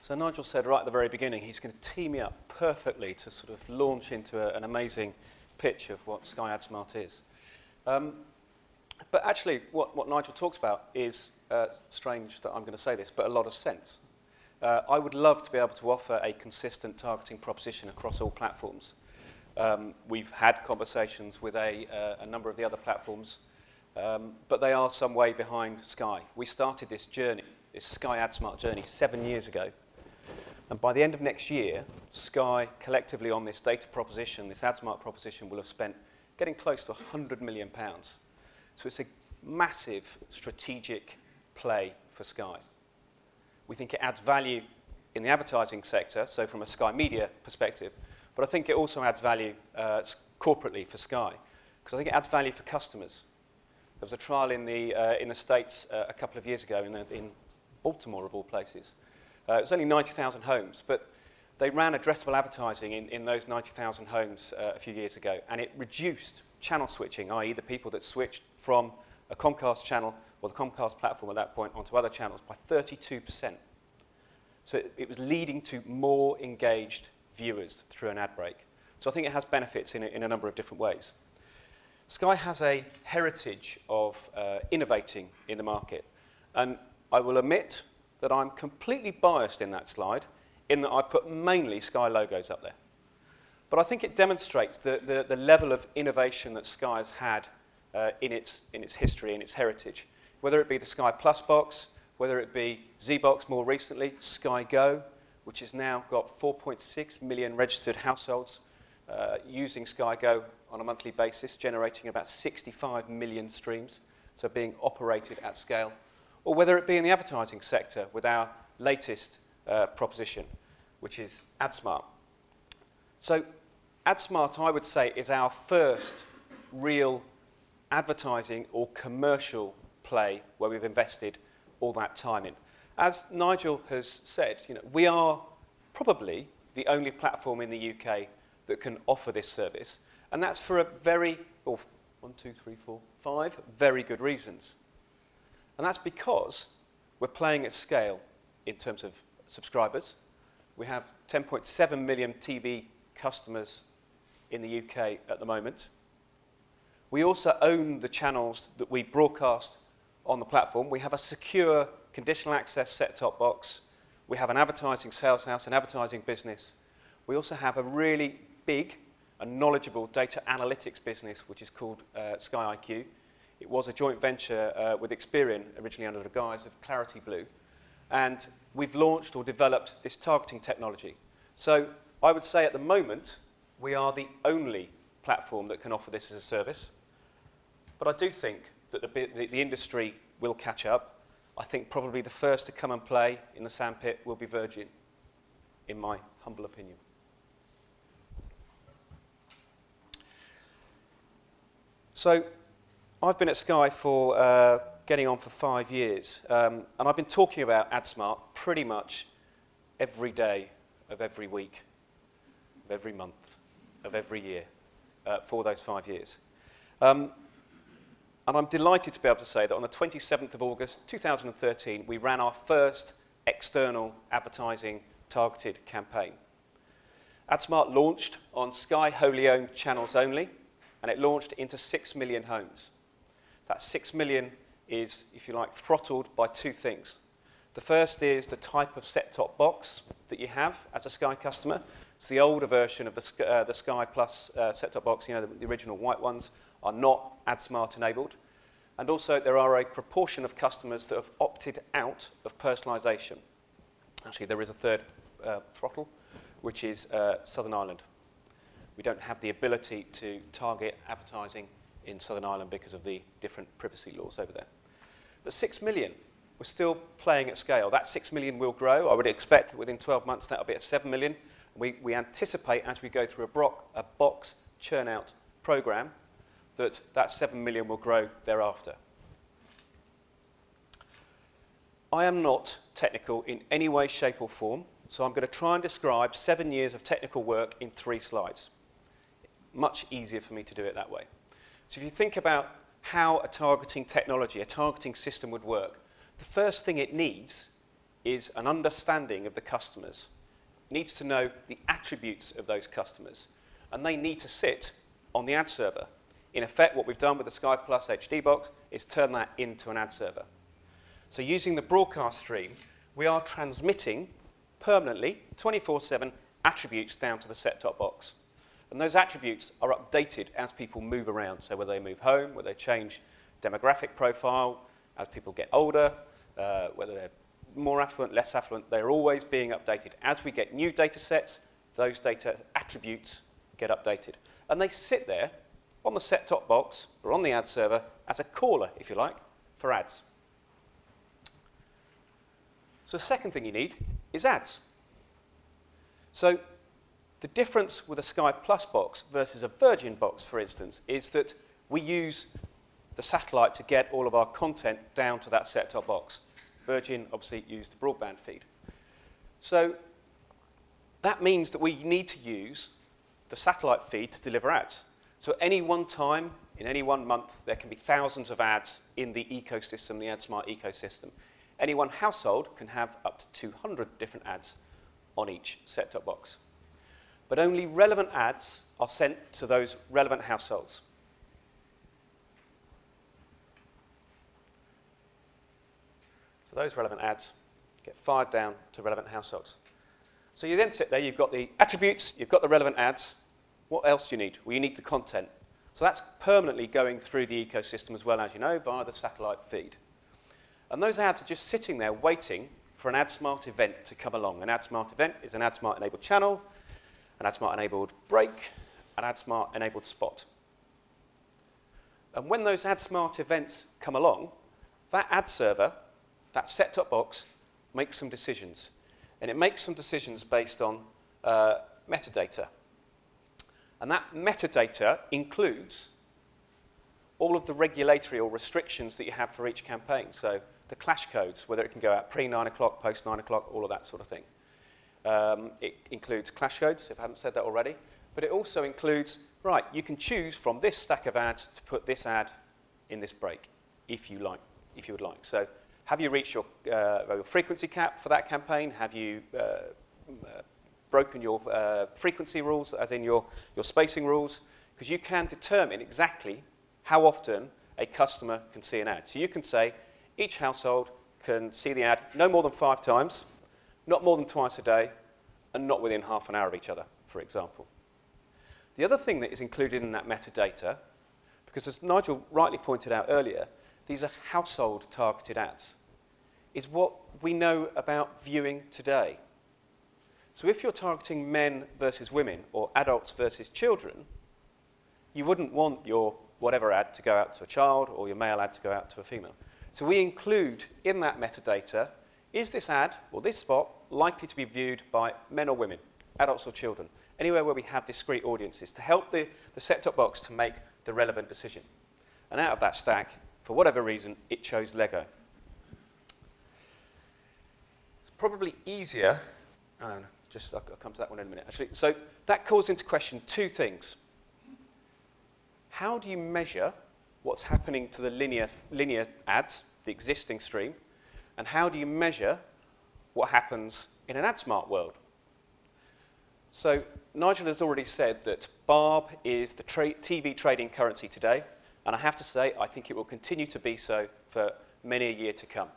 So Nigel said right at the very beginning he's going to tee me up perfectly to sort of launch into an amazing pitch of what Sky Adsmart is. But actually, what Nigel talks about is strange that I'm going to say this, but a lot of sense. I would love to be able to offer a consistent targeting proposition across all platforms. We've had conversations with a number of the other platforms, but they are some way behind Sky. We started this journey, this Sky Adsmart journey, 7 years ago. And by the end of next year, Sky collectively on this data proposition, this Adsmart proposition, will have spent getting close to £100 million. So it's a massive strategic play for Sky. We think it adds value in the advertising sector, so from a Sky Media perspective, but I think it also adds value corporately for Sky, because I think it adds value for customers. There was a trial in the States a couple of years ago in Baltimore, of all places. It was only 90,000 homes, but they ran addressable advertising in those 90,000 homes a few years ago, and it reduced channel switching, i.e. the people that switched from a Comcast channel or the Comcast platform at that point onto other channels by 32%. So it was leading to more engaged viewers through an ad break. So I think it has benefits in a number of different ways. Sky has a heritage of innovating in the market, and I will admit that I'm completely biased in that slide, in that I put mainly Sky logos up there. But I think it demonstrates the level of innovation that Sky has had in its history, in its heritage. Whether it be the Sky Plus box, whether it be Z-Box more recently, Sky Go, which has now got 4.6 million registered households using Sky Go on a monthly basis, generating about 65 million streams, so being operated at scale. Or whether it be in the advertising sector with our latest proposition, which is Adsmart. So Adsmart, I would say, is our first real advertising or commercial play where we've invested all that time in. As Nigel has said, we are probably the only platform in the UK that can offer this service, and that's for five very good reasons. And that's because we're playing at scale in terms of subscribers. We have 10.7 million TV customers in the UK at the moment. We also own the channels that we broadcast on the platform. We have a secure conditional access set-top box. We have an advertising sales house, an advertising business. We also have a really big and knowledgeable data analytics business, which is called Sky IQ. It was a joint venture with Experian, originally under the guise of Clarity Blue. And we've launched or developed this targeting technology. So I would say at the moment, we are the only platform that can offer this as a service. But I do think that the industry will catch up. I think probably the first to come and play in the sandpit will be Virgin, in my humble opinion. So I've been at Sky for getting on for 5 years, and I've been talking about Adsmart pretty much every day of every week, of every month, of every year for those 5 years. And I'm delighted to be able to say that on the 27th of August 2013, we ran our first external advertising targeted campaign. Adsmart launched on Sky wholly owned channels only, and it launched into 6 million homes. That 6 million is, if you like, throttled by two things. The first is the type of set-top box that you have as a Sky customer. It's the older version of the Sky Plus set-top box. The original white ones are not Adsmart enabled. And also there are a proportion of customers that have opted out of personalisation. Actually, there is a third throttle, which is Southern Ireland. We don't have the ability to target advertising in Southern Ireland because of the different privacy laws over there. But 6 million, we're still playing at scale. That 6 million will grow. I would expect that within 12 months that'll be at 7 million. We anticipate as we go through a box churn-out program that 7 million will grow thereafter. I am not technical in any way, shape or form, so I'm going to try and describe 7 years of technical work in 3 slides. Much easier for me to do it that way. So if you think about how a targeting technology, a targeting system would work, the first thing it needs is an understanding of the customers. It needs to know the attributes of those customers, and they need to sit on the ad server. In effect, what we've done with the Sky Plus HD box is turn that into an ad server. So using the broadcast stream, we are transmitting permanently, 24/7, attributes down to the set-top box. And those attributes are updated as people move around. So whether they move home, whether they change demographic profile, as people get older, whether they're more affluent, less affluent, they're always being updated. As we get new data sets, those data attributes get updated. And they sit there on the set-top box or on the ad server as a caller, if you like, for ads. So the second thing you need is ads. So the difference with a Sky Plus box versus a Virgin box, for instance, is that we use the satellite to get all of our content down to that set-top box. Virgin obviously use the broadband feed. So that means that we need to use the satellite feed to deliver ads. So at any one time, in any one month, there can be thousands of ads in the ecosystem, the Adsmart ecosystem. Any one household can have up to 200 different ads on each set-top box. But only relevant ads are sent to those relevant households. So those relevant ads get fired down to relevant households. So you then sit there, you've got the attributes, you've got the relevant ads. What else do you need? Well, you need the content. So that's permanently going through the ecosystem as well, as you know, via the satellite feed. And those ads are just sitting there waiting for an Adsmart event to come along. An Adsmart event is an Adsmart-enabled channel, an Adsmart-enabled break, an Adsmart-enabled spot. And when those Adsmart events come along, that ad server, that set-top box, makes some decisions. And it makes some decisions based on metadata. And that metadata includes all of the regulatory or restrictions that you have for each campaign. So the clash codes, whether it can go out pre-9 o'clock, post-9 o'clock, all of that sort of thing. It includes clash codes, if I haven't said that already. But it also includes, right, you can choose from this stack of ads to put this ad in this break, if you would like. So have you reached your frequency cap for that campaign? Have you broken your frequency rules, as in your spacing rules? Because you can determine exactly how often a customer can see an ad. So you can say each household can see the ad no more than 5 times, not more than twice a day, and not within half an hour of each other, for example. The other thing that is included in that metadata, because as Nigel rightly pointed out earlier, these are household-targeted ads, is what we know about viewing today. So if you're targeting men versus women, or adults versus children, you wouldn't want your whatever ad to go out to a child, or your male ad to go out to a female. So we include in that metadata, is this ad, or this spot, likely to be viewed by men or women, adults or children, anywhere where we have discrete audiences, to help the set-top box to make the relevant decision. And out of that stack, for whatever reason, it chose Lego. It's probably easier, I'll come to that one in a minute, actually. So that calls into question 2 things. How do you measure what's happening to the linear ads, the existing stream, and how do you measure what happens in an Adsmart world? So Nigel has already said that Barb is the TV trading currency today, and I have to say, I think it will continue to be so for many a year to come.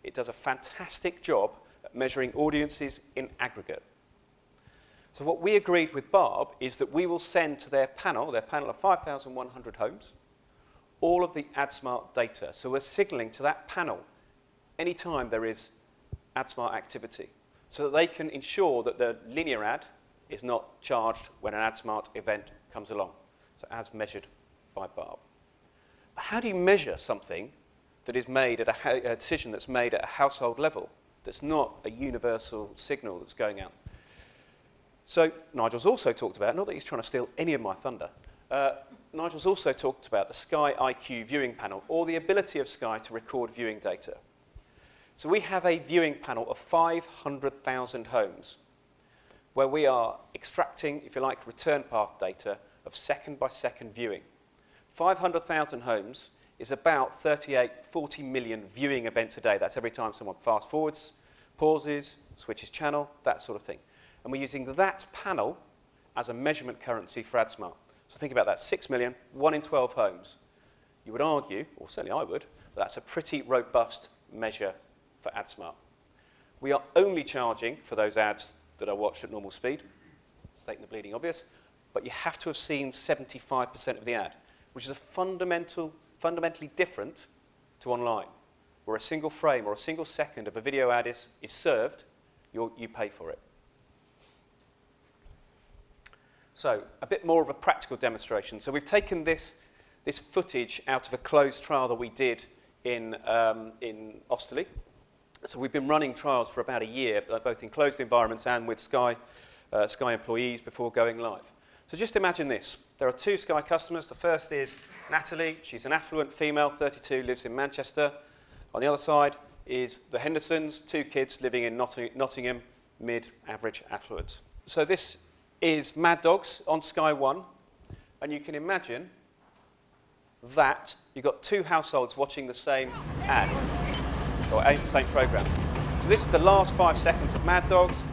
It does a fantastic job at measuring audiences in aggregate. So what we agreed with Barb is that we will send to their panel of 5,100 homes, all of the Adsmart data. So we're signaling to that panel anytime there is Adsmart activity, so that they can ensure that the linear ad is not charged when an Adsmart event comes along, so as measured by Barb. But how do you measure something that is made at a decision that's made at a household level, that's not a universal signal that's going out? So Nigel's also talked about, not that he's trying to steal any of my thunder, Nigel's also talked about the Sky IQ viewing panel, or the ability of Sky to record viewing data. So we have a viewing panel of 500,000 homes, where we are extracting, if you like, return path data of second-by-second viewing. 500,000 homes is about 40 million viewing events a day. That's every time someone fast-forwards pauses, switches channel, that sort of thing. And we're using that panel as a measurement currency for Adsmart. So think about that, 6 million, 1 in 12 homes. You would argue, or certainly I would, that that's a pretty robust measure for Adsmart. We are only charging for those ads that are watched at normal speed, stating the bleeding obvious, but you have to have seen 75% of the ad, which is fundamentally different to online, where a single frame or a single second of a video ad is served, you pay for it. So a bit more of a practical demonstration. So we've taken this footage out of a closed trial that we did in Osterley. So we've been running trials for about a year, both in closed environments and with Sky employees before going live. So just imagine this. There are 2 Sky customers. The first is Natalie. She's an affluent female, 32, lives in Manchester. On the other side is the Hendersons, 2 kids living in Nottingham, mid-average affluence. So this is Mad Dogs on Sky 1. And you can imagine that you've got 2 households watching the same ad, or the same programme. So this is the last 5 seconds of Mad Dogs.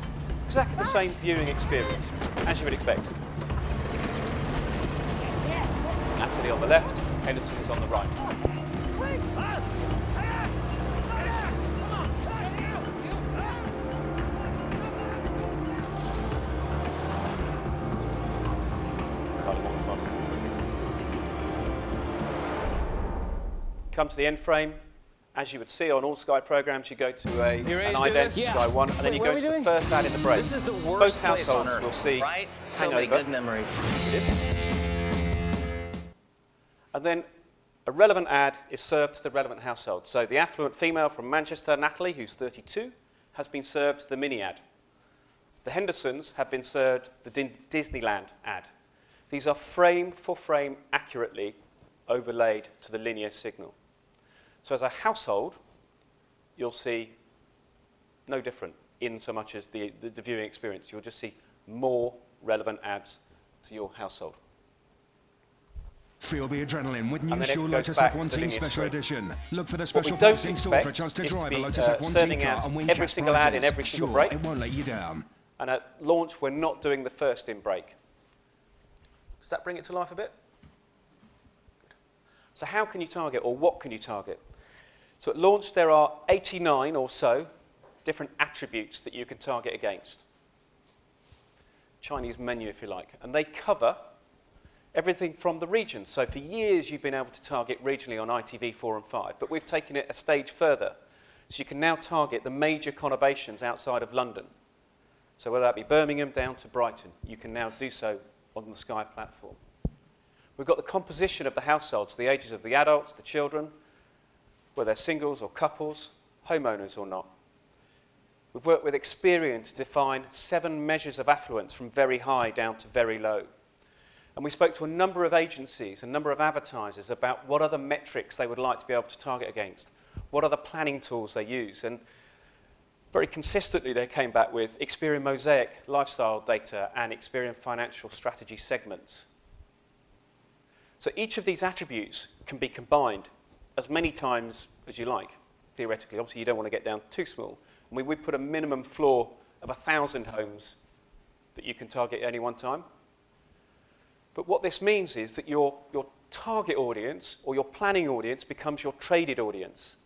Exactly the same viewing experience, as you would expect. Natalie on the left, Henderson is on the right. Come to the end frame. As you would see on all Sky programs, you go to an ident, Sky 1, and then you go to the first ad in the break. This is the worst Both households place on will see right? Hangover. So many good memories. And then a relevant ad is served to the relevant household. So the affluent female from Manchester, Natalie, who's 32, has been served the mini ad. The Hendersons have been served the Disneyland ad. These are frame for frame accurately overlaid to the linear signal. So as a household, you'll see no different in so much as the viewing experience. You'll just see more relevant ads to your household. Feel the adrenaline with new then Sure it Lotus goes back F1 to the Team linear Special stream. Edition. Look for the What special we don't price in store for a expect chance to is to drive be a Lotus F1 serving team car ads and win every cash single ad in prizes. every single Sure, break. it won't let you down. And at launch, we're not doing the first in break. Does that bring it to life a bit? Good. So how can you target, or what can you target? So at launch, there are 89 or so different attributes that you can target against. Chinese menu, if you like. And they cover everything from the region. So for years, you've been able to target regionally on ITV4 and 5, but we've taken it a stage further. So you can now target the major conurbations outside of London. So whether that be Birmingham down to Brighton, you can now do so on the Sky platform. We've got the composition of the households, the ages of the adults, the children, whether they're singles or couples, homeowners or not. We've worked with Experian to define 7 measures of affluence from very high down to very low. And we spoke to a number of agencies, a number of advertisers about what other metrics they would like to be able to target against, what other planning tools they use. And very consistently, they came back with Experian Mosaic lifestyle data and Experian financial strategy segments. So each of these attributes can be combined as many times as you like, theoretically. Obviously, you don't want to get down too small. And we put a minimum floor of 1,000 homes that you can target at any one time. But what this means is that your target audience or your planning audience becomes your traded audience.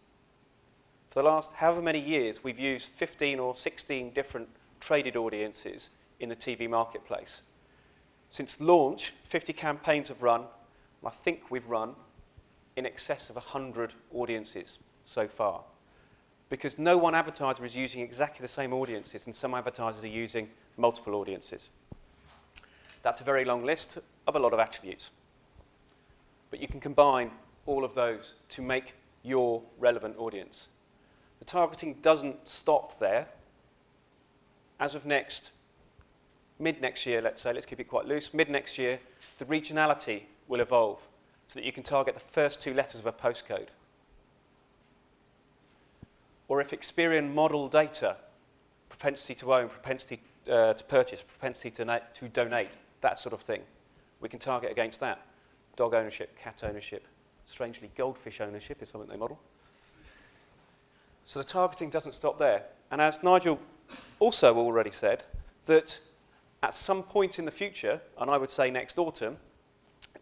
For the last however many years, we've used 15 or 16 different traded audiences in the TV marketplace. Since launch, 50 campaigns have run, and I think we've run in excess of 100 audiences so far. Because no one advertiser is using exactly the same audiences, and some advertisers are using multiple audiences. That's a very long list of a lot of attributes. But you can combine all of those to make your relevant audience. The targeting doesn't stop there. As of mid-next year, let's say, let's keep it quite loose, mid-next year, the regionality will evolve so that you can target the first 2 letters of a postcode. Or if Experian model data, propensity to own, propensity to purchase, propensity to donate, that sort of thing, we can target against that. Dog ownership, cat ownership, strangely goldfish ownership is something they model. So the targeting doesn't stop there. And as Nigel also already said, that at some point in the future, and I would say next autumn,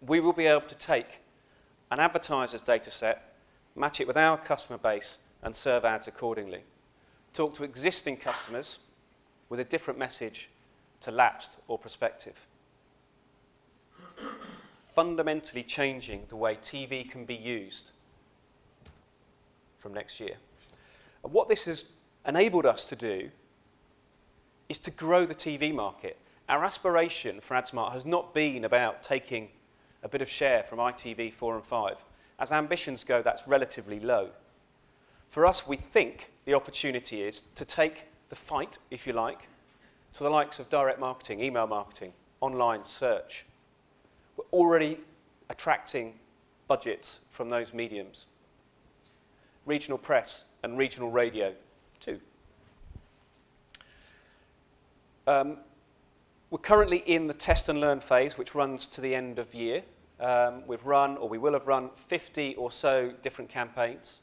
we will be able to take an advertiser's data set, match it with our customer base, and serve ads accordingly. Talk to existing customers with a different message to lapsed or prospective. Fundamentally changing the way TV can be used from next year. And what this has enabled us to do is to grow the TV market. Our aspiration for Adsmart has not been about taking a bit of share from ITV4 and 5. As ambitions go, that's relatively low. For us, we think the opportunity is to take the fight, if you like, to the likes of direct marketing, email marketing, online search. We're already attracting budgets from those mediums. Regional press and regional radio, too. We're currently in the test and learn phase, which runs to the end of year. We've run, or we will have run, 50 or so different campaigns.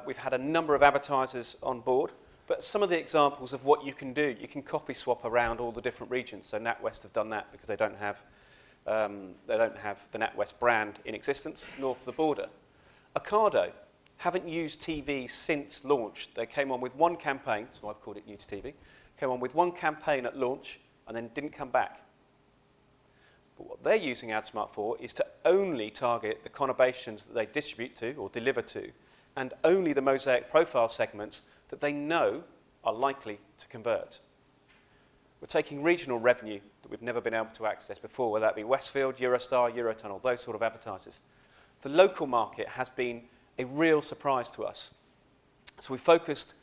We've had a number of advertisers on board, but some of the examples of what you can do, you can copy swap around all the different regions. So NatWest have done that because they don't have the NatWest brand in existence north of the border. Ocado haven't used TV since launch. They came on with one campaign, so I've called it New to TV, came on with one campaign at launch and then didn't come back. But what they're using Adsmart for is to only target the conurbations that they distribute to or deliver to, and only the Mosaic profile segments that they know are likely to convert. We're taking regional revenue that we've never been able to access before, whether that be Westfield, Eurostar, Eurotunnel, those sort of advertisers. The local market has been a real surprise to us. So we focused,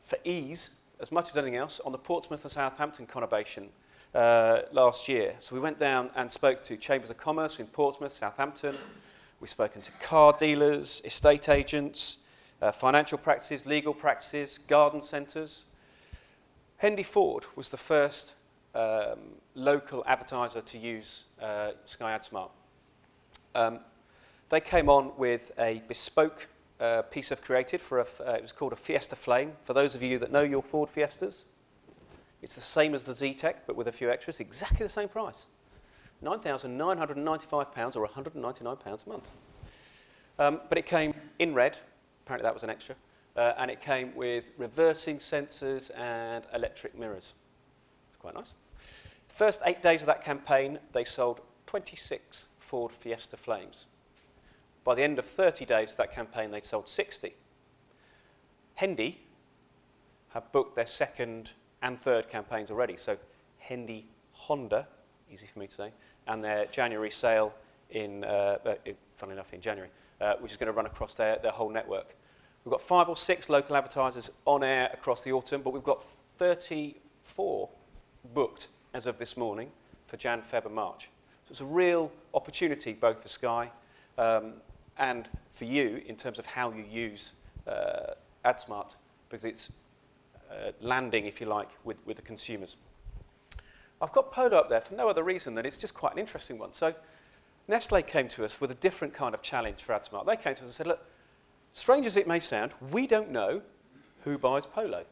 for ease, as much as anything else, on the Portsmouth and Southampton conurbation last year. So we went down and spoke to chambers of commerce in Portsmouth, Southampton. We've spoken to car dealers, estate agents, financial practices, legal practices, garden centres. Hendy Ford was the first local advertiser to use Sky Adsmart. They came on with a bespoke piece of creative for it was called a Fiesta Flame. For those of you that know your Ford Fiestas, it's the same as the Z-Tech, but with a few extras, exactly the same price. £9,995 or £199 a month. But it came in red, apparently that was an extra, and it came with reversing sensors and electric mirrors. It's quite nice. The first 8 days of that campaign, they sold 26 Ford Fiesta Flames. By the end of 30 days of that campaign, they'd sold 60. Hendy have booked their second and third campaigns already. So Hendy Honda, easy for me to say, and their January sale funnily enough, in January, which is going to run across their whole network. We've got 5 or 6 local advertisers on air across the autumn, but we've got 34 booked as of this morning for Jan, Feb and March. So it's a real opportunity both for Sky and for you in terms of how you use Adsmart, because it's landing, if you like, with the consumers. I've got Polo up there for no other reason than it's just quite an interesting one. So Nestlé came to us with a different kind of challenge for Adsmart. They came to us and said, look, strange as it may sound, we don't know who buys Polo.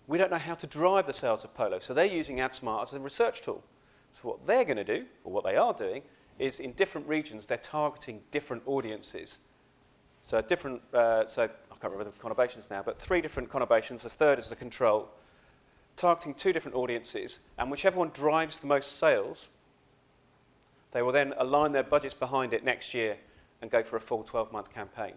We don't know how to drive the sales of Polo. So they're using Adsmart as a research tool. So what they're going to do, or what they are doing, is in different regions, they're targeting different audiences. So so I can't remember the conurbations now, but 3 different conurbations, the third is the control, targeting 2 different audiences, and whichever one drives the most sales, they will then align their budgets behind it next year and go for a full 12-month campaign.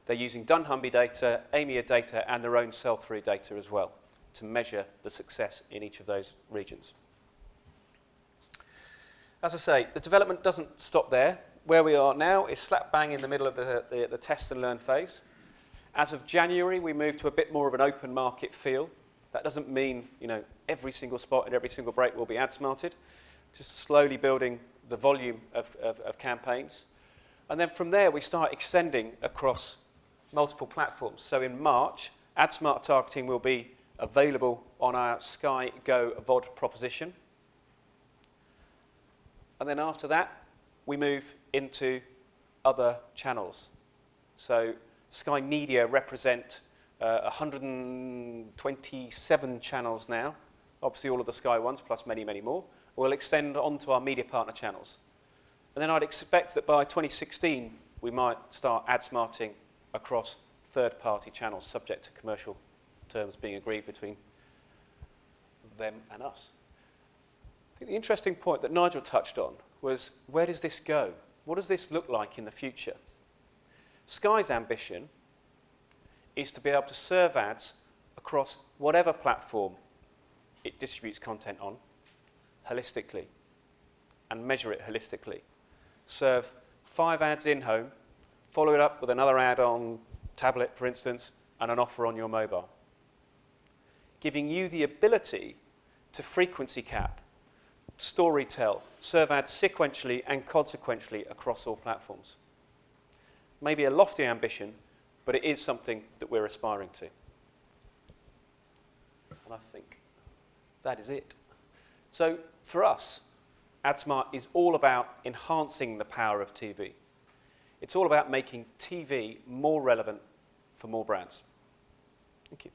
They're using dunnhumby data, EMEA data, and their own sell-through data as well to measure the success in each of those regions. As I say, the development doesn't stop there. Where we are now is slap bang in the middle of the test and learn phase. As of January, we moved to a bit more of an open market feel. That doesn't mean, every single spot and every single break will be ad-smarted. Just slowly building the volume of campaigns. And then from there, we start extending across multiple platforms. So in March, Adsmart targeting will be available on our Sky Go VOD proposition. And then after that, we move into other channels. So Sky Media represent 127 channels now, obviously all of the Sky ones, plus many, many more. We'll extend onto our media partner channels. And then I'd expect that by 2016, we might start Adsmarting across third-party channels, subject to commercial terms being agreed between them and us. I think the interesting point that Nigel touched on was, where does this go? What does this look like in the future? Sky's ambition is to be able to serve ads across whatever platform it distributes content on, holistically, and measure it holistically. Serve 5 ads in-home, follow it up with another ad on tablet, for instance, and an offer on your mobile, giving you the ability to frequency cap, story tell, serve ads sequentially and consequentially across all platforms. Maybe a lofty ambition, but it is something that we're aspiring to. And I think that is it. So for us, Adsmart is all about enhancing the power of TV. It's all about making TV more relevant for more brands. Thank you.